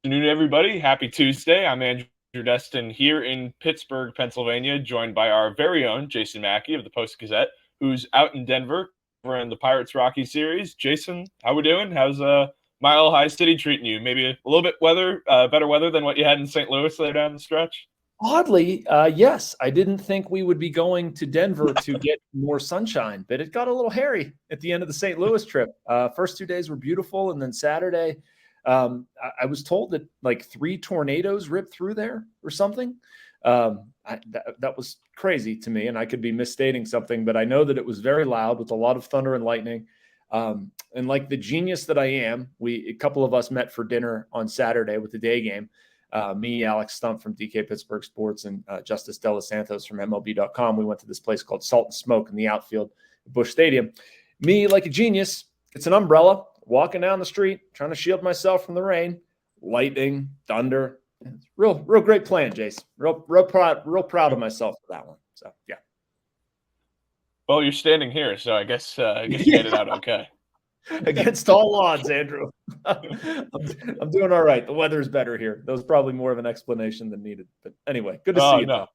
Afternoon, everybody. Happy Tuesday. I'm Andrew Destin here in Pittsburgh, Pennsylvania, joined by our very own Jason Mackey of the Post-Gazette, who's out in Denver covering the Pirates Rocky series. Jason, how we doing? How's Mile High City treating you? Maybe a little bit better weather than what you had in St. Louis there down the stretch? Oddly, yes. I didn't think we would be going to Denver to get more sunshine, but it got a little hairy at the end of the St. Louis trip. First 2 days were beautiful, and then Saturday, I was told that like 3 tornadoes ripped through there or something. That was crazy to me, and I could be misstating something, but I know that it was very loud with a lot of thunder and lightning. And like the genius that I am, a couple of us met for dinner on Saturday with the day game. Me, Alex Stump from DK Pittsburgh Sports, and Justice De Los Santos from MLB.com. We went to this place called Salt and Smoke in the outfield at Busch Stadium. Me, like a genius, it's an umbrella, walking down the street, trying to shield myself from the rain, lightning, thunder. It's real great plan, Jace. Real proud of myself for that one. So, yeah. Well, you're standing here, so I guess you made it out okay. Against all odds, Andrew. I'm doing all right. The weather's better here. That was probably more of an explanation than needed. But anyway, good to see you. No.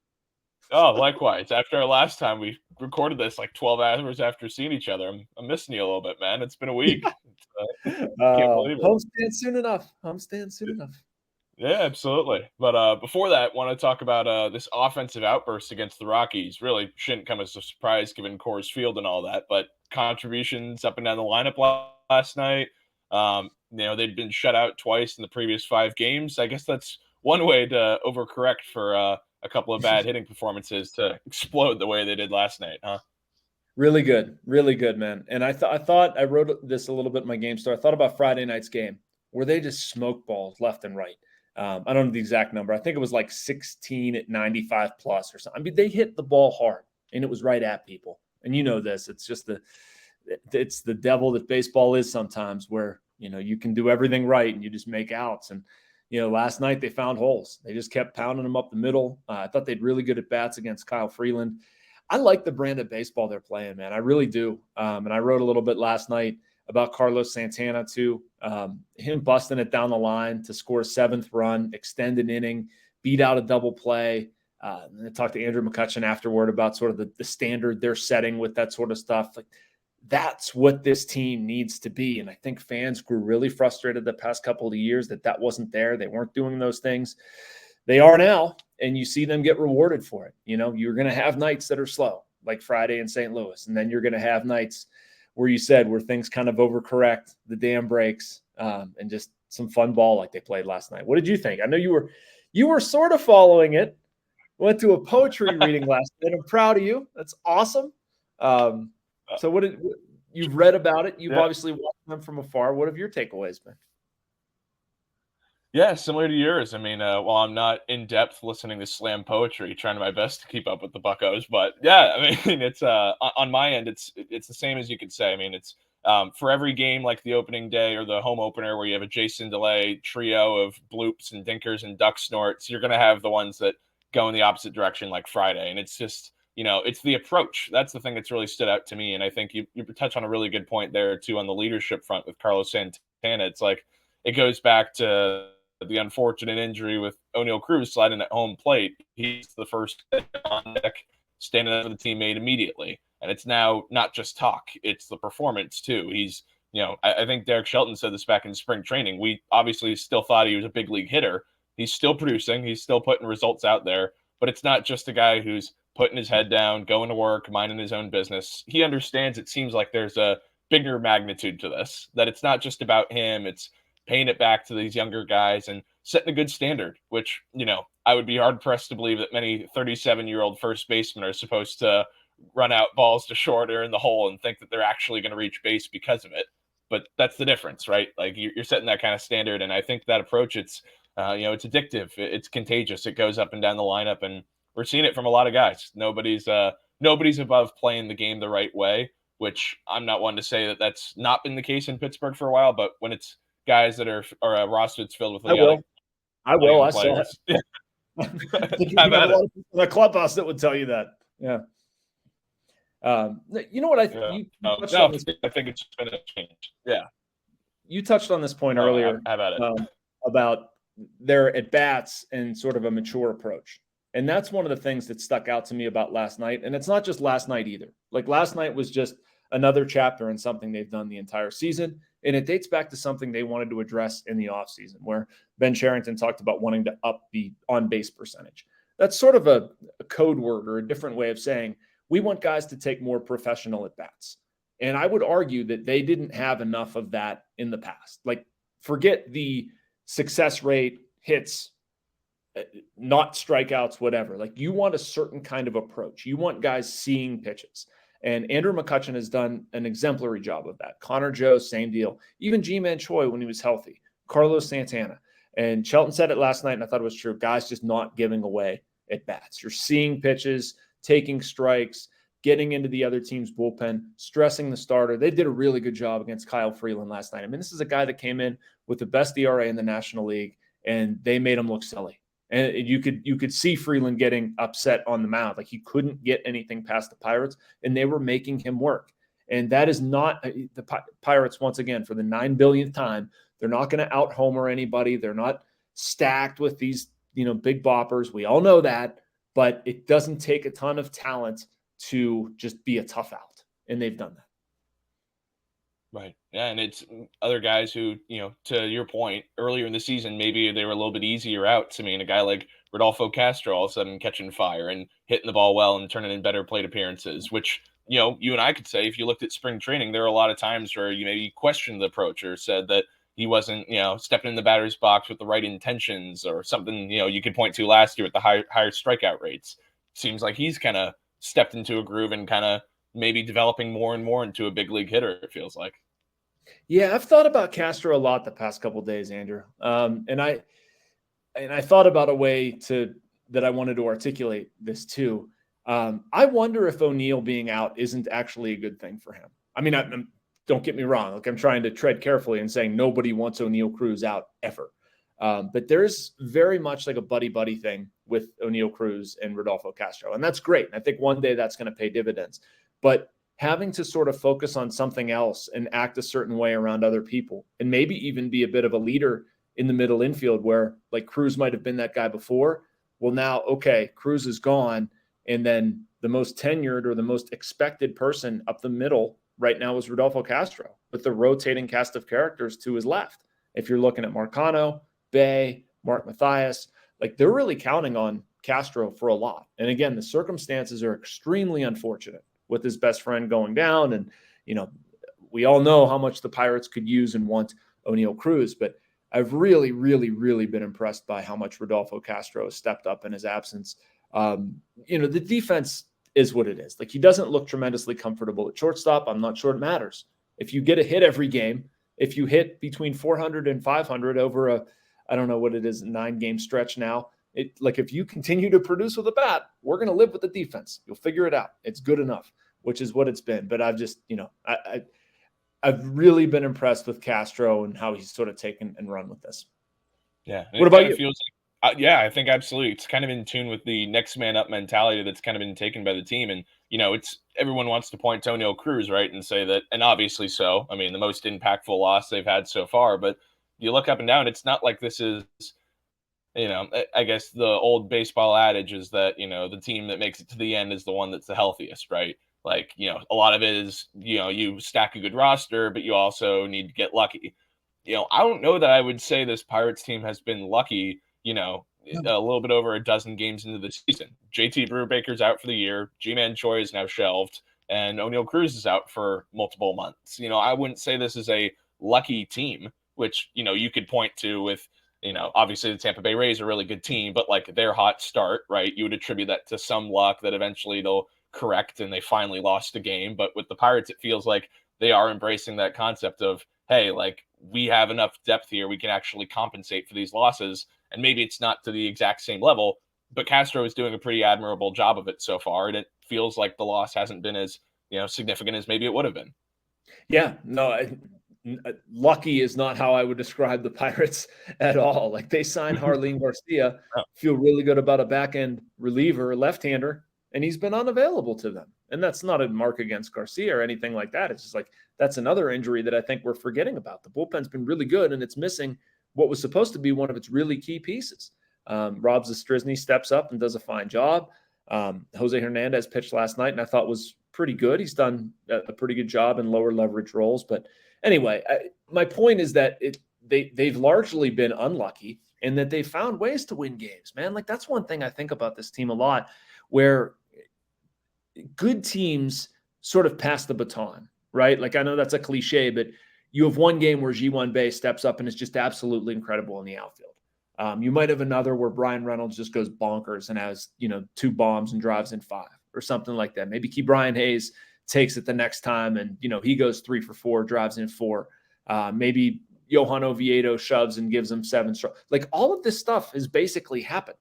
Oh, likewise. After our last time, we recorded this like 12 hours after seeing each other. I'm missing you a little bit, man. It's been a week. Can't believe it. Homestand soon enough. Yeah, absolutely. But before that, want to talk about this offensive outburst against the Rockies. Really shouldn't come as a surprise given Coors Field and all that, but contributions up and down the lineup last night. They'd been shut out twice in the previous 5 games. I guess that's one way to overcorrect for a couple of bad hitting performances to explode the way they did last night, huh? Really good, man. And I thought I wrote this a little bit in my game story. I thought about Friday night's game where they just smoke balls left and right. I don't know the exact number. I think it was like 16 at 95 plus or something. I mean, they hit the ball hard, and it was right at people. And you know this. It's just it's the devil that baseball is sometimes, where you can do everything right and you just make outs. And last night they found holes. They just kept pounding them up the middle. I thought they'd really good at bats against Kyle Freeland. I like the brand of baseball they're playing, man. I really do. And I wrote a little bit last night about Carlos Santana too. Him busting it down the line to score a 7th run, extend an inning, beat out a double play. And I talked to Andrew McCutchen afterward about sort of the standard they're setting with that sort of stuff. Like, that's what this team needs to be. And I think fans grew really frustrated the past couple of years that wasn't there. They weren't doing those things. They are now, and you see them get rewarded for it. You're going to have nights that are slow, like Friday in St. Louis. And then you're going to have nights where things kind of overcorrect, the dam breaks, and just some fun ball like they played last night. What did you think? I know you were sort of following it. Went to a poetry reading last night. I'm proud of you. That's awesome. So you've read about it? You've obviously watched them from afar. What have your takeaways been? Yeah, similar to yours. I mean, while I'm not in depth listening to slam poetry, trying my best to keep up with the Buccos, but yeah, I mean, it's on my end, it's the same as you could say. I mean, it's for every game like the opening day or the home opener where you have a Jason DeLay trio of bloops and dinkers and duck snorts, you're going to have the ones that go in the opposite direction like Friday, and it's just it's the approach. That's the thing that's really stood out to me, and I think you touch on a really good point there too on the leadership front with Carlos Santana. It's like it goes back to the unfortunate injury with O'Neal Cruz sliding at home plate. He's the first on deck, standing up for the teammate immediately. And it's now not just talk, it's the performance too. He's, I think Derek Shelton said this back in spring training. We obviously still thought he was a big league hitter. He's still producing. He's still putting results out there. But it's not just a guy who's putting his head down, going to work, minding his own business. He understands it seems like there's a bigger magnitude to this, that it's not just about him. It's paying it back to these younger guys and setting a good standard, which, I would be hard-pressed to believe that many 37-year-old first basemen are supposed to run out balls to short or in the hole and think that they're actually going to reach base because of it. But that's the difference, right? Like you're setting that kind of standard. And I think that approach, it's addictive. It's contagious. It goes up and down the lineup. And we're seeing it from a lot of guys. Nobody's above playing the game the right way, which I'm not one to say that that's not been the case in Pittsburgh for a while. But when it's guys that are a roster that's filled with I will. I saw it. I think you have a lot of people in the clubhouse that would tell you that. Yeah. You know what I think it's been a change. Yeah. You touched on this point earlier about it. About their at-bats and sort of a mature approach. And that's one of the things that stuck out to me about last night. And it's not just last night either. Like last night was just another chapter in something they've done the entire season. And it dates back to something they wanted to address in the offseason, where Ben Cherington talked about wanting to up the on-base percentage. That's sort of a code word or a different way of saying we want guys to take more professional at-bats. And I would argue that they didn't have enough of that in the past. Like, forget the success rate, hits, not strikeouts, whatever. Like, you want a certain kind of approach. You want guys seeing pitches. And Andrew McCutchen has done an exemplary job of that. Connor Joe, same deal. Even G-Man Choi when he was healthy. Carlos Santana. And Shelton said it last night, and I thought it was true. Guys just not giving away at bats. You're seeing pitches, taking strikes, getting into the other team's bullpen, stressing the starter. They did a really good job against Kyle Freeland last night. I mean, this is a guy that came in with the best ERA in the National League, and they made him look silly. And you could see Freeland getting upset on the mound. Like, he couldn't get anything past the Pirates, and they were making him work. And that is not the Pirates, once again, for the 9 billionth time. They're not going to out-homer anybody. They're not stacked with these, big boppers. We all know that, but it doesn't take a ton of talent to just be a tough out. And they've done that. Right. Yeah. And it's other guys who, to your point, earlier in the season, maybe they were a little bit easier outs. I mean, a guy like Rodolfo Castro all of a sudden catching fire and hitting the ball well and turning in better plate appearances, which, you and I could say, if you looked at spring training, there were a lot of times where you maybe questioned the approach or said that he wasn't, stepping in the batter's box with the right intentions or something, you could point to last year with the higher strikeout rates. Seems like he's kind of stepped into a groove and kind of maybe developing more and more into a big league hitter, it feels like. Yeah, I've thought about Castro a lot the past couple of days, Andrew. And I thought about a way that I wanted to articulate this too. I wonder if O'Neill being out isn't actually a good thing for him. I mean, don't get me wrong. Like, I'm trying to tread carefully and saying nobody wants O'Neill Cruz out ever. But there's very much like a buddy-buddy thing with O'Neill Cruz and Rodolfo Castro. And that's great. And I think one day that's going to pay dividends. But having to sort of focus on something else and act a certain way around other people and maybe even be a bit of a leader in the middle infield where, like, Cruz might have been that guy before. Well, now, okay, Cruz is gone. And then the most tenured or the most expected person up the middle right now is Rodolfo Castro with the rotating cast of characters to his left. If you're looking at Marcano, Bay, Mark Mathias, like, they're really counting on Castro for a lot. And again, the circumstances are extremely unfortunate with his best friend going down. And, we all know how much the Pirates could use and want O'Neill Cruz, but I've really, really, really been impressed by how much Rodolfo Castro has stepped up in his absence. The defense is what it is. Like, he doesn't look tremendously comfortable at shortstop. I'm not sure it matters. If you get a hit every game, if you hit between 400 and 500 over I don't know what it is, 9-game stretch now, if you continue to produce with a bat, we're going to live with the defense. You'll figure it out. It's good enough, which is what it's been. But I've just, I've really been impressed with Castro and how he's sort of taken and run with this. Yeah. What about you? Feels like, I think absolutely. It's kind of in tune with the next man up mentality that's kind of been taken by the team. And, it's everyone wants to point to O'Neill Cruz, right, and say that, and obviously so. I mean, the most impactful loss they've had so far. But you look up and down, it's not like this is, I guess the old baseball adage is that, the team that makes it to the end is the one that's the healthiest, right? Like, a lot of it is, you stack a good roster, but you also need to get lucky. I don't know that I would say this Pirates team has been lucky, a little bit over a dozen games into the season. JT Brubaker's out for the year. G-Man Choi is now shelved, and O'Neill Cruz is out for multiple months. I wouldn't say this is a lucky team, which, you could point to with, obviously the Tampa Bay Rays are a really good team, but like their hot start, right? You would attribute that to some luck that eventually they'll correct and they finally lost the game. But with the Pirates, it feels like they are embracing that concept of, hey, like, we have enough depth here. We can actually compensate for these losses. And maybe it's not to the exact same level, but Castro is doing a pretty admirable job of it so far. And it feels like the loss hasn't been as, significant as maybe it would have been. Yeah, no, lucky is not how I would describe the Pirates at all. Like, they signed Harleen Garcia, feel really good about a back-end reliever, left-hander, and he's been unavailable to them. And that's not a mark against Garcia or anything like that. It's just like, that's another injury that I think we're forgetting about. The bullpen's been really good, and it's missing what was supposed to be one of its really key pieces. Rob Zastryzny steps up and does a fine job. Jose Hernandez pitched last night and I thought was pretty good. He's done a pretty good job in lower leverage roles. But anyway, my point is that they've largely been unlucky and that they found ways to win games, man. Like, that's one thing I think about this team a lot, where good teams sort of pass the baton, right? Like, I know that's a cliche, but you have one game where Ji-Hwan Bae steps up and is just absolutely incredible in the outfield. You might have another where Bryan Reynolds just goes bonkers and has, 2 bombs and drives in 5 or something like that. Maybe Ke'Bryan Hayes takes it the next time and, he goes 3 for 4, drives in 4. Maybe Johan Oviedo shoves and gives them 7 strokes. Like, all of this stuff has basically happened,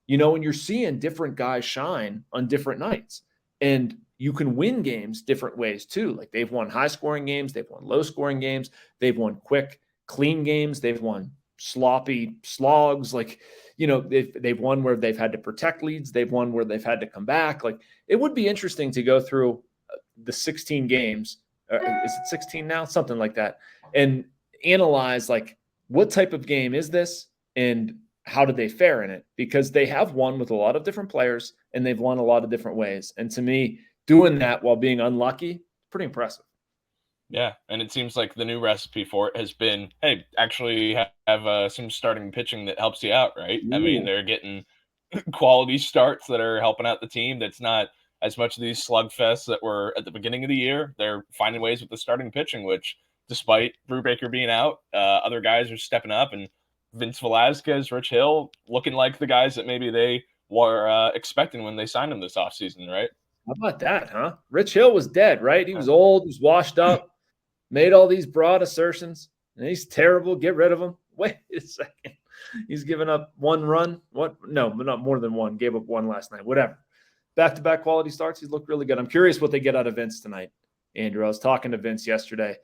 and you're seeing different guys shine on different nights. And you can win games different ways too. Like, they've won high scoring games. They've won low scoring games. They've won quick, clean games. They've won sloppy slogs. Like, they've won where they've had to protect leads. They've won where they've had to come back. Like, it would be interesting to go through the 16 games. Is it 16 now? Something like that. And analyze, like, what type of game is this and how did they fare in it? Because they have won with a lot of different players and they've won a lot of different ways. And to me, doing that while being unlucky, pretty impressive. Yeah, and it seems like the new recipe for it has been, hey, actually have some starting pitching that helps you out, right? Ooh. I mean, they're getting quality starts that are helping out the team. That's not as much of these slugfests that were at the beginning of the year. They're finding ways with the starting pitching, which, despite Brubaker being out, other guys are stepping up, and Vince Velasquez, Rich Hill, looking like the guys that maybe they were expecting when they signed him this offseason, right? How about that, huh? Rich Hill was dead, right? He was old, he was washed up, made all these broad assertions, and he's terrible. Get rid of him. Wait a second. He's given up 1 run. What? No, but not more than 1. Gave up 1 last night. Whatever. Back-to-back quality starts. He's looked really good. I'm curious what they get out of Vince tonight, Andrew. I was talking to Vince yesterday.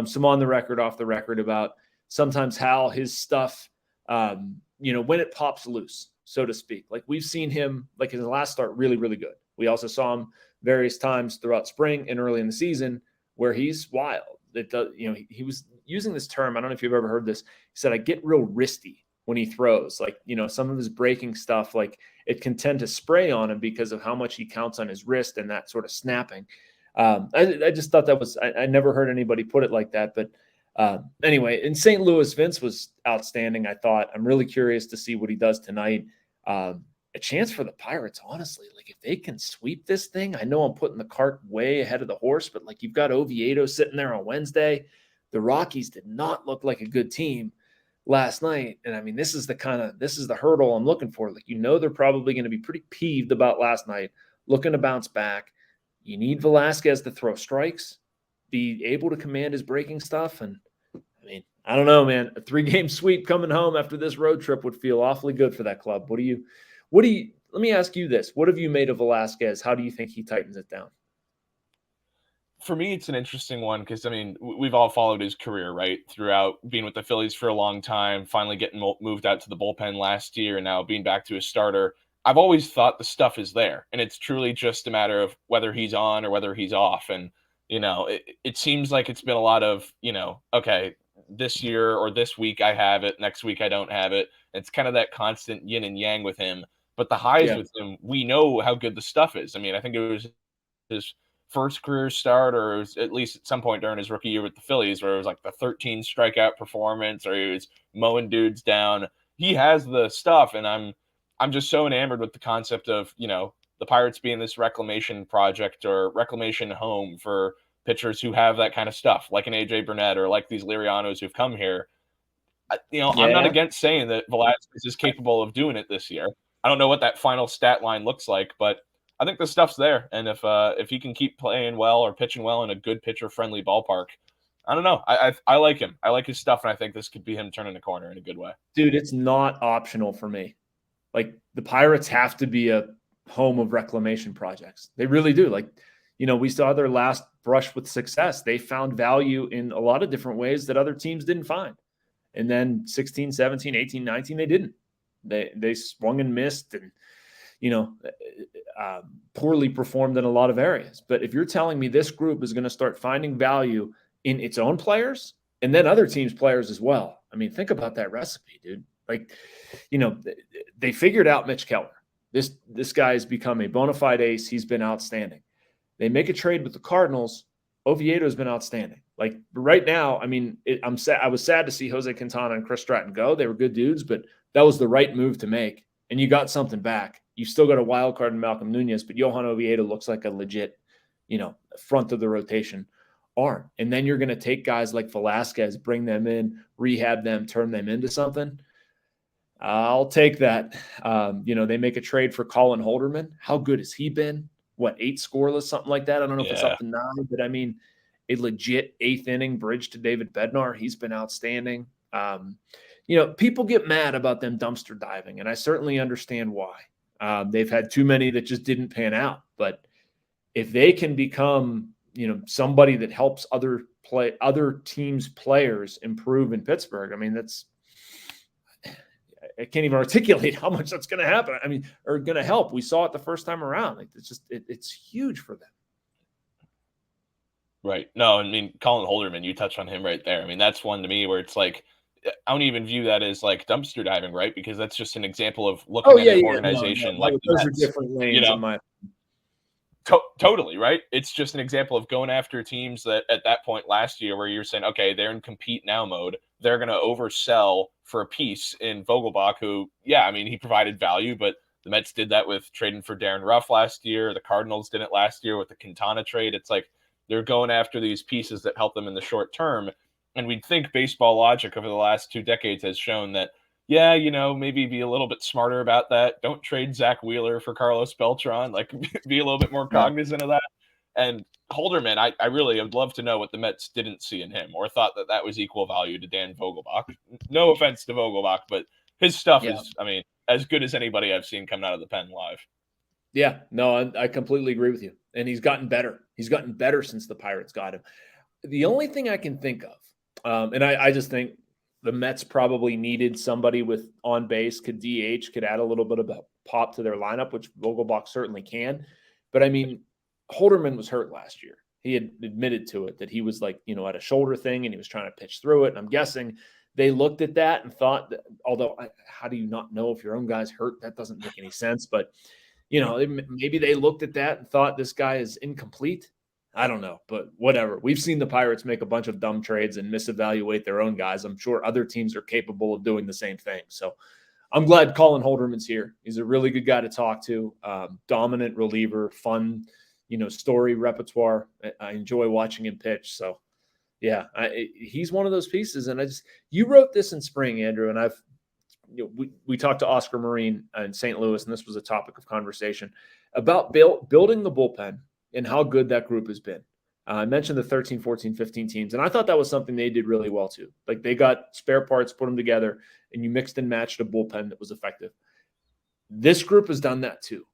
Some on the record, off the record, about sometimes how his stuff, when it pops loose, so to speak. Like, we've seen him, like, in the last start, really, really good. We also saw him various times throughout spring and early in the season where he's wild. He was using this term. I don't know if you've ever heard this. He said, I get real wristy when he throws. Like, some of his breaking stuff, like, it can tend to spray on him because of how much he counts on his wrist and that sort of snapping. I just thought that was, I never heard anybody put it like that. But anyway, in St. Louis, Vince was outstanding, I thought. I'm really curious to see what he does tonight. A chance for the Pirates, honestly. Like, if they can sweep this thing, I know I'm putting the cart way ahead of the horse, but, like, you've got Oviedo sitting there on Wednesday. The Rockies did not look like a good team last night. And I mean, this is the hurdle I'm looking for. Like, they're probably going to be pretty peeved about last night, looking to bounce back. You need Velasquez to throw strikes, be able to command his breaking stuff. And I mean, I don't know, man, a 3-game sweep coming home after this road trip would feel awfully good for that club. Let me ask you this. What have you made of Velasquez? How do you think he tightens it down? For me, it's an interesting one because, I mean, we've all followed his career, right? Throughout being with the Phillies for a long time, finally getting moved out to the bullpen last year, and now being back to a starter. I've always thought the stuff is there, and it's truly just a matter of whether he's on or whether he's off. And, it seems like it's been a lot of, okay, this year or this week I have it, next week I don't have it. It's kind of that constant yin and yang with him. But the highs with him, we know how good the stuff is. I mean, I think it was his first career start, or at least at some point during his rookie year with the Phillies, where it was like the 13 strikeout performance, or he was mowing dudes down. He has the stuff, and I'm just so enamored with the concept of, the Pirates being this reclamation project or reclamation home for pitchers who have that kind of stuff, like an AJ Burnett or like these Lirianos who've come here. I'm not against saying that Velasquez is capable of doing it this year. I don't know what that final stat line looks like, but I think the stuff's there. And if he can keep playing well or pitching well in a good pitcher-friendly ballpark, I don't know. I like him. I like his stuff, and I think this could be him turning the corner in a good way. Dude, it's not optional for me. Like, the Pirates have to be a home of reclamation projects. They really do. Like, we saw their last brush with success. They found value in a lot of different ways that other teams didn't find. And then 16, 17, 18, 19, they didn't. They swung and missed and, poorly performed in a lot of areas. But if you're telling me this group is going to start finding value in its own players and then other teams' players as well, I mean, think about that recipe, dude. Like, they figured out Mitch Keller. This guy has become a bona fide ace. He's been outstanding. They make a trade with the Cardinals. Oviedo has been outstanding. Like right now, I mean, I was sad to see Jose Quintana and Chris Stratton go. They were good dudes, but that was the right move to make. And you got something back. You still got a wild card in Malcolm Nunez, but Johan Oviedo looks like a legit, front of the rotation arm. And then you're going to take guys like Velasquez, bring them in, rehab them, turn them into something. I'll take that. They make a trade for Colin Holderman. How good has he been? 8 scoreless, something like that? I don't know if it's up to 9, but I mean, a legit 8th inning bridge to David Bednar. He's been outstanding. People get mad about them dumpster diving, and I certainly understand why. They've had too many that just didn't pan out. But if they can become, somebody that helps other teams' players improve in Pittsburgh, I mean, I can't even articulate how much that's going to happen. I mean, or going to help. We saw it the first time around. Like it's huge for them. Right. No, I mean, Colin Holderman, you touched on him right there. I mean, that's one to me where it's like, I don't even view that as like dumpster diving, right? Because that's just an example of looking at an organization like those are different lanes in my totally, right? It's just an example of going after teams that at that point last year where you're saying, okay, they're in compete now mode. They're going to oversell for a piece in Vogelbach, who, yeah, I mean, he provided value, but the Mets did that with trading for Darren Ruff last year. The Cardinals did it last year with the Quintana trade. It's like they're going after these pieces that help them in the short term. And we'd think baseball logic over the last 2 decades has shown that, yeah, maybe be a little bit smarter about that. Don't trade Zach Wheeler for Carlos Beltran. Like, be a little bit more cognizant of that. And Holderman, I really would love to know what the Mets didn't see in him or thought that was equal value to Dan Vogelbach. No offense to Vogelbach, but his stuff is, I mean, as good as anybody I've seen coming out of the pen live. Yeah, no, I completely agree with you. And he's gotten better. He's gotten better since the Pirates got him. The only thing I can think of, and I just think the Mets probably needed somebody with on base, could DH, could add a little bit of a pop to their lineup, which Vogelbach certainly can. But I mean, Holderman was hurt last year. He had admitted to it that he was like, at a shoulder thing and he was trying to pitch through it. And I'm guessing they looked at that and thought that, although how do you not know if your own guy's hurt? That doesn't make any sense. But, maybe they looked at that and thought this guy is incomplete. I don't know, but whatever. We've seen the Pirates make a bunch of dumb trades and misevaluate their own guys. I'm sure other teams are capable of doing the same thing. So I'm glad Colin Holderman's here. He's a really good guy to talk to. Dominant reliever, fun, story repertoire. I enjoy watching him pitch. So yeah, he's one of those pieces. And you wrote this in spring, Andrew, and we talked to Oscar Marine in St. Louis, and this was a topic of conversation about building the bullpen and how good that group has been. I mentioned the 13, 14, 15 teams, and I thought that was something they did really well too. Like they got spare parts, put them together, and you mixed and matched a bullpen that was effective. This group has done that too.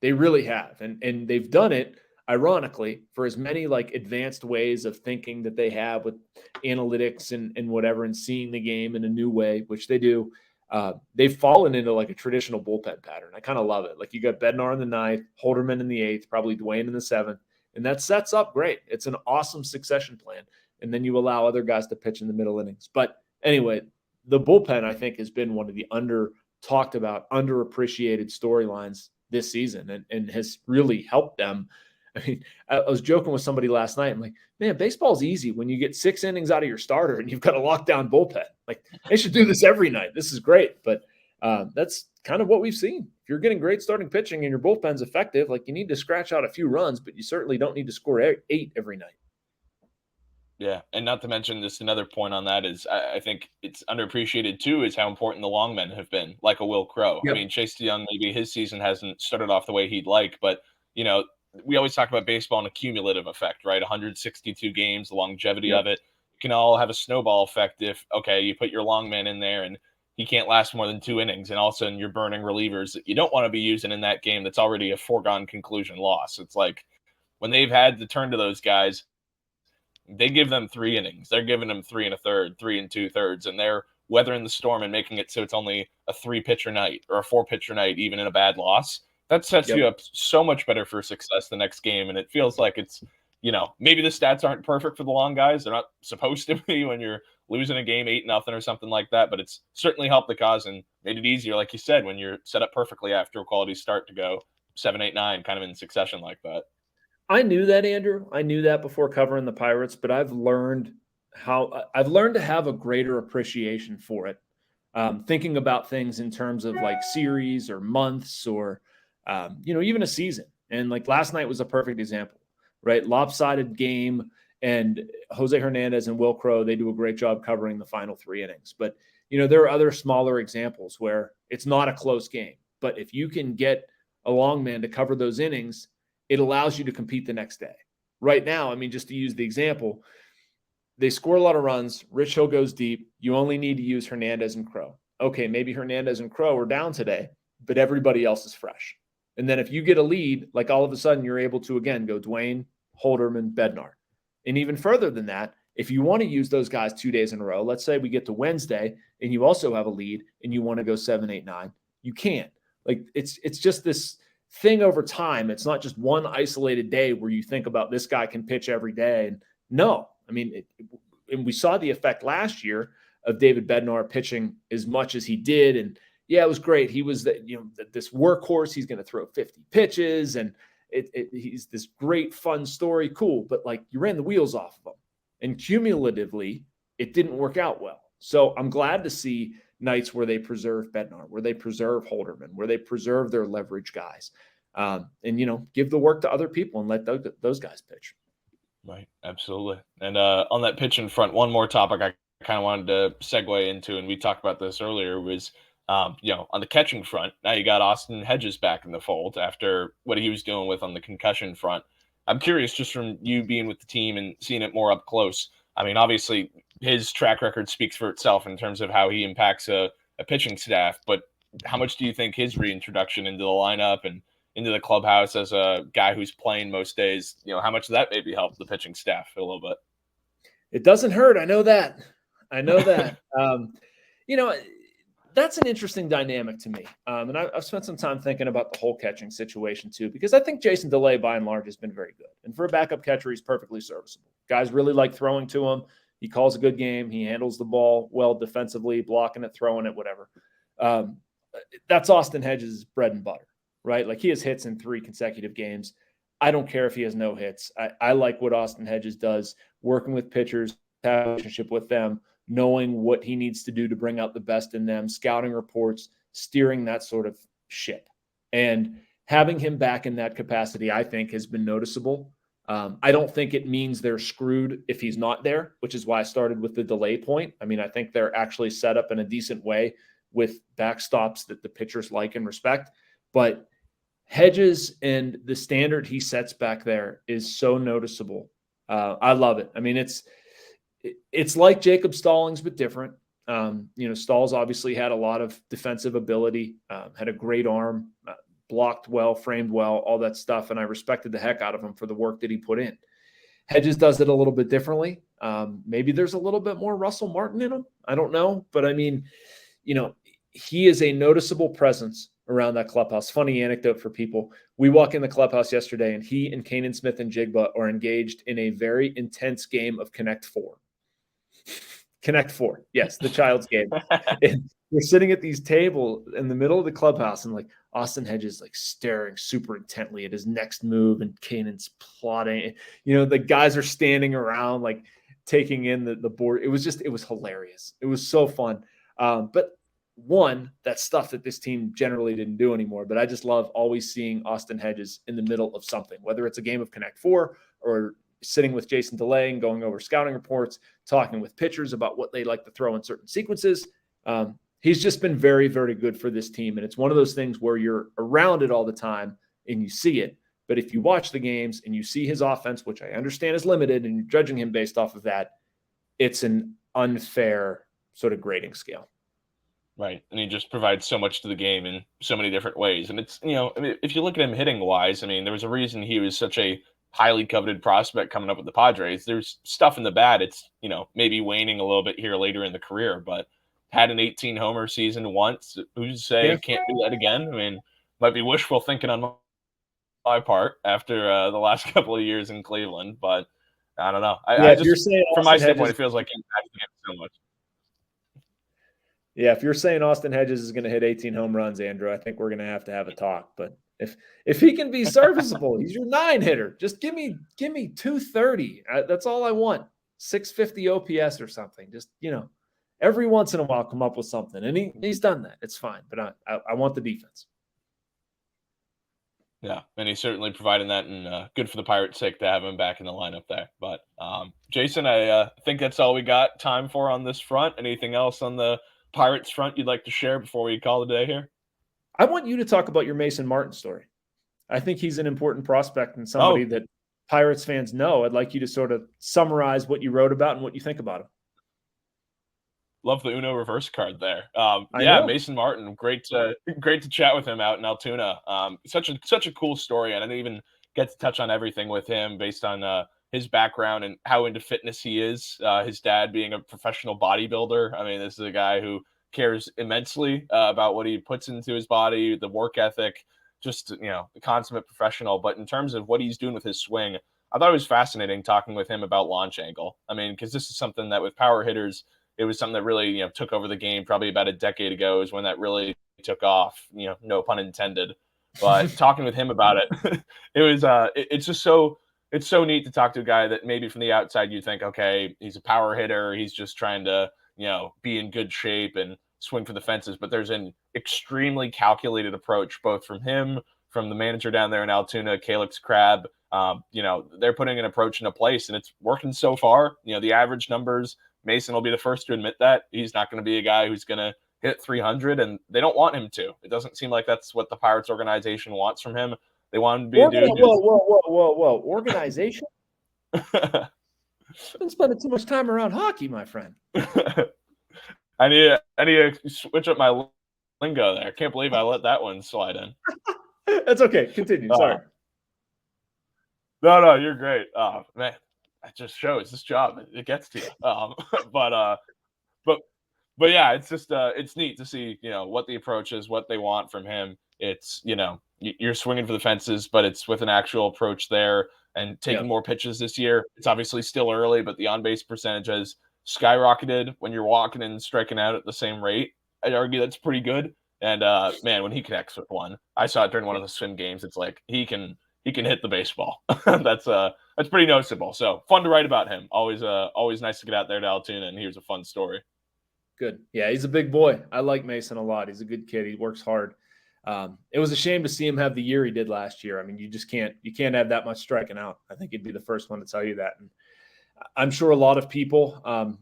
They really have. And they've done it, ironically, for as many like advanced ways of thinking that they have with analytics and whatever, and seeing the game in a new way, which they do. They've fallen into like a traditional bullpen pattern. I kind of love it. Like you got Bednar in the 9th, Holderman in the 8th, probably Dwayne in the 7th. And that sets up great. It's an awesome succession plan. And then you allow other guys to pitch in the middle innings. But anyway, the bullpen, I think, has been one of the talked about, underappreciated storylines this season and has really helped them. I mean, I was joking with somebody last night. I'm like, man, baseball's easy when you get 6 innings out of your starter and you've got a lockdown bullpen. Like, they should do this every night. This is great. But that's kind of what we've seen. If you're getting great starting pitching and your bullpen's effective, like you need to scratch out a few runs, but you certainly don't need to score 8 every night. Yeah, and not to mention this, another point on that is I think it's underappreciated too is how important the long men have been, like a Will Crow. Yep. I mean, Chase DeYoung, maybe his season hasn't started off the way he'd like, but, we always talk about baseball and a cumulative effect, right? 162 games, the longevity of it. It can all have a snowball effect if, okay, you put your long man in there and he can't last more than 2 innings, and all of a sudden you're burning relievers that you don't want to be using in that game that's already a foregone conclusion loss. It's like when they've had to turn to those guys, they give them 3 innings. They're giving them 3 1/3, 3 2/3, and they're weathering the storm and making it so it's only a 3-pitcher night or a 4-pitcher night, even in a bad loss. That sets you up so much better for success the next game. And it feels like it's, maybe the stats aren't perfect for the long guys. They're not supposed to be when you're losing a game 8-0 or something like that, but it's certainly helped the cause and made it easier, like you said, when you're set up perfectly after a quality start to go 7, 8, 9 kind of in succession like that. I knew that, Andrew. I knew that before covering the Pirates, but I've learned to have a greater appreciation for it. Thinking about things in terms of like series or months or, even a season. And like last night was a perfect example, right? Lopsided game, and Jose Hernandez and Will Crow, they do a great job covering the final 3 innings. But, there are other smaller examples where it's not a close game. But if you can get a long man to cover those innings, it allows you to compete the next day. Right now, I mean, just to use the example, they score a lot of runs. Rich Hill goes deep. You only need to use Hernandez and Crow. Okay, maybe Hernandez and Crow are down today, but everybody else is fresh. And then if you get a lead, like all of a sudden you're able to, again, go Dwayne, Holderman, Bednar. And even further than that, if you want to use those guys 2 days in a row, let's say we get to Wednesday and you also have a lead and you want to go 7, 8, 9, you can. Like it's just this thing over time. It's not just one isolated day where you think about this guy can pitch every day. And no, I mean, and we saw the effect last year of David Bednar pitching as much as he did. And yeah, it was great. He was this workhorse. He's going to throw 50 pitches and he's this great fun story. Cool. But like you ran the wheels off of him, and cumulatively it didn't work out well. So I'm glad to see nights where they preserve Bednar, where they preserve Holderman, where they preserve their leverage guys, and give the work to other people and let those guys pitch. Right, absolutely. And on that pitching front, one more topic I kind of wanted to segue into, and we talked about this earlier, was on the catching front. Now you got Austin Hedges back in the fold after what he was dealing with on the concussion front. I'm curious, just from you being with the team and seeing it more up close. I mean, obviously his track record speaks for itself in terms of how he impacts a pitching staff, but how much do you think his reintroduction into the lineup and into the clubhouse as a guy who's playing most days, how much of that maybe helped the pitching staff a little bit? It doesn't hurt. I know that. That's an interesting dynamic to me. And I've spent some time thinking about the whole catching situation too, because I think Jason DeLay by and large has been very good. And for a backup catcher, he's perfectly serviceable. Guys really like throwing to him. He calls a good game. He handles the ball well defensively, blocking it, throwing it, whatever. That's Austin Hedges' bread and butter, right? Like he has hits in 3 consecutive games. I don't care if he has no hits. I like what Austin Hedges does, working with pitchers, have a relationship with them, knowing what he needs to do to bring out the best in them, scouting reports, steering that sort of ship. And having him back in that capacity, I think, has been noticeable. I don't think it means they're screwed if he's not there, which is why I started with the delay point. I mean, I think they're actually set up in a decent way with backstops that the pitchers like and respect. But Hedges and the standard he sets back there is so noticeable. I love it. I mean, it's like Jacob Stallings, but different. Stalls obviously had a lot of defensive ability, had a great arm, blocked well, framed well, all that stuff. And I respected the heck out of him for the work that he put in. Hedges does it a little bit differently. Maybe there's a little bit more Russell Martin in him. I don't know. But I mean, he is a noticeable presence around that clubhouse. Funny anecdote for people. We walk in the clubhouse yesterday and he and Kanan Smith and Jigba are engaged in a very intense game of Connect Four. Connect Four. Yes, the child's game. And we're sitting at these tables in the middle of the clubhouse and like Austin Hedges like staring super intently at his next move and Kanan's plotting. The guys are standing around like taking in the board. It was hilarious. It was so fun. But one, that's stuff that this team generally didn't do anymore. But I just love always seeing Austin Hedges in the middle of something, whether it's a game of Connect Four or sitting with Jason DeLay and going over scouting reports, talking with pitchers about what they like to throw in certain sequences. He's just been very, very good for this team. And it's one of those things where you're around it all the time and you see it. But if you watch the games and you see his offense, which I understand is limited, and you're judging him based off of that, it's an unfair sort of grading scale. Right. And he just provides so much to the game in so many different ways. And it's, if you look at him hitting wise, there was a reason he was such a highly coveted prospect coming up with the Padres. There's stuff in the bat. It's, maybe waning a little bit here later in the career, but had an 18 homer season once. Who's to say can't do that again? Might be wishful thinking on my part after the last couple of years in Cleveland, but I don't know. I just, from my standpoint, it feels like he impacted so much. Yeah, if you're saying Austin Hedges is going to hit 18 home runs, Andrew, I think we're going to have a talk. But if he can be serviceable, he's your 9 hitter. Just give me 230. That's all I want. 650 OPS or something. Just, every once in a while come up with something. And he's done that. It's fine. But I want the defense. Yeah, and he's certainly providing that, and good for the Pirates' sake to have him back in the lineup there. But Jason, I think that's all we got time for on this front. Anything else on the Pirates front you'd like to share before we call it a day here? I want you to talk about your Mason Martin story. I think he's an important prospect and somebody that Pirates fans know. I'd like you to sort of summarize what you wrote about and what you think about him. Love the Uno reverse card there. Yeah, Mason Martin, great to chat with him out in Altoona. Such a cool story, and I didn't even get to touch on everything with him based on his background and how into fitness he is. His dad being a professional bodybuilder. I mean, this is a guy who cares immensely about what he puts into his body, the work ethic, just the consummate professional. But in terms of what he's doing with his swing, I thought it was fascinating talking with him about launch angle. I mean, because this is something that with power hitters, it was something that really, took over the game probably about a decade ago is when that really took off, no pun intended. But talking with him about it, it was, it's just it's so neat to talk to a guy that maybe from the outside you think, okay, he's a power hitter. He's just trying to, be in good shape and swing for the fences. But there's an extremely calculated approach, both from him, from the manager down there in Altoona, Calix Crab. They're putting an approach into place and it's working so far. The average numbers, Mason will be the first to admit that he's not going to be a guy who's going to hit 300, and they don't want him to. It doesn't seem like that's what the Pirates organization wants from him. They want him to be a dude. Whoa. Organization? I've been spending too much time around hockey, my friend. I need to switch up my lingo there. I can't believe I let that one slide in. That's okay. Continue. Sorry. No, you're great. Man, that just shows this job. It gets to you. But yeah, it's just it's neat to see what the approach is, what they want from him. It's you're swinging for the fences, but it's with an actual approach there and taking more pitches this year. It's obviously still early, but the on base percentage has skyrocketed when you're walking and striking out at the same rate. I'd argue that's pretty good. And man, when he connects with one, I saw it during one of the swim games. It's like he can hit the baseball. That's pretty noticeable. So fun to write about him. Always nice to get out there to Altoona, and here's a fun story. Good. Yeah, he's a big boy. I like Mason a lot. He's a good kid. He works hard. It was a shame to see him have the year he did last year. I mean, you can't have that much striking out. I think he'd be the first one to tell you that. And I'm sure a lot of people, and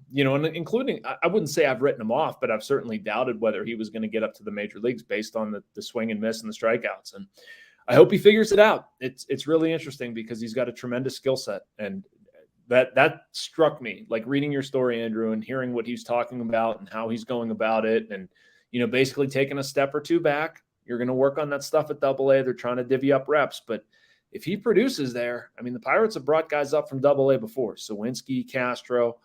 including, I wouldn't say I've written him off, but I've certainly doubted whether he was going to get up to the major leagues based on the swing and miss and the strikeouts. And I hope he figures it out. It's really interesting because he's got a tremendous skill set. And that struck me, like reading your story, Andrew, and hearing what he's talking about and how he's going about it. And, basically taking a step or two back. You're going to work on that stuff at Double-A. They're trying to divvy up reps, but if he produces there, I mean, the Pirates have brought guys up from Double-A before. Sawinski, Castro,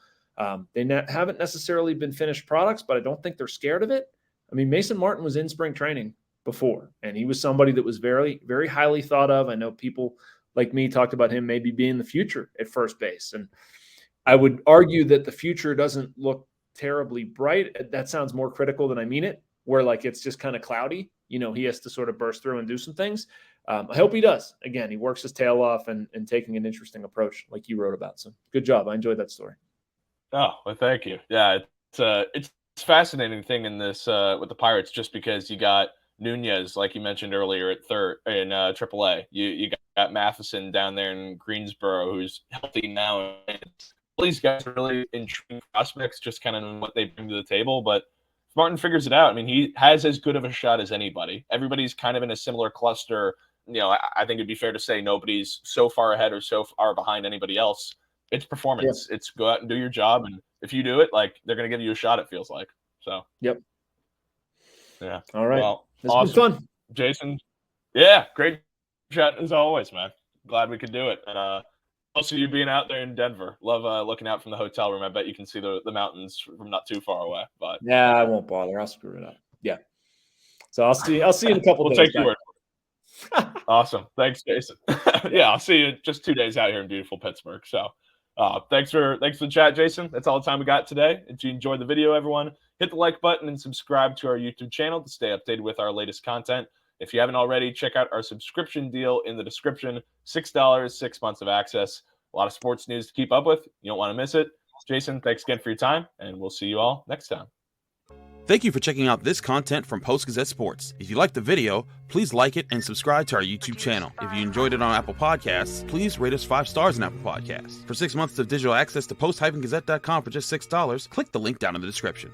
they haven't necessarily been finished products, but I don't think they're scared of it. I mean, Mason Martin was in spring training before, and he was somebody that was very, very highly thought of. I know people like me talked about him maybe being the future at first base. And I would argue that the future doesn't look terribly bright. That sounds more critical than I mean it, where like it's just kind of cloudy. He has to sort of burst through and do some things. I hope he does. Again, he works his tail off and taking an interesting approach like you wrote about. So good job. I enjoyed that story. Oh, well, thank you. Yeah, it's a fascinating thing in this with the Pirates, just because you got Nunez, like you mentioned earlier, at third in AAA. You got Matheson down there in Greensboro, who's healthy now. And all these guys are really intriguing prospects, just kind of what they bring to the table. But if Martin figures it out, I mean, he has as good of a shot as anybody. Everybody's kind of in a similar cluster. I think it'd be fair to say nobody's so far ahead or so far behind anybody else. It's performance. Yeah. It's go out and do your job, and if you do it, like they're going to give you a shot. It feels like so. Yep. Yeah. All right. Well, it's awesome. been fun, Jason. Yeah, great chat as always, man. Glad we could do it, and also you being out there in Denver. Love looking out from the hotel room. I bet you can see the mountains from not too far away. But yeah, I won't bother. I'll screw it up. Yeah. So I'll see you in a couple we'll days. We'll take your word. Awesome. Thanks, Jason. Yeah, I'll see you just 2 days out here in beautiful Pittsburgh. So Thanks for the chat, Jason. That's all the time we got today. If you enjoyed the video, everyone, hit the like button and subscribe to our YouTube channel to stay updated with our latest content. If you haven't already, check out our subscription deal in the description. $6, 6 months of access. A lot of sports news to keep up with. You don't want to miss it. Jason, thanks again for your time, and we'll see you all next time. Thank you for checking out this content from Post-Gazette Sports. If you liked the video, please like it and subscribe to our YouTube channel. If you enjoyed it on Apple Podcasts, please rate us 5 stars on Apple Podcasts. For 6 months of digital access to post-gazette.com for just $6, click the link down in the description.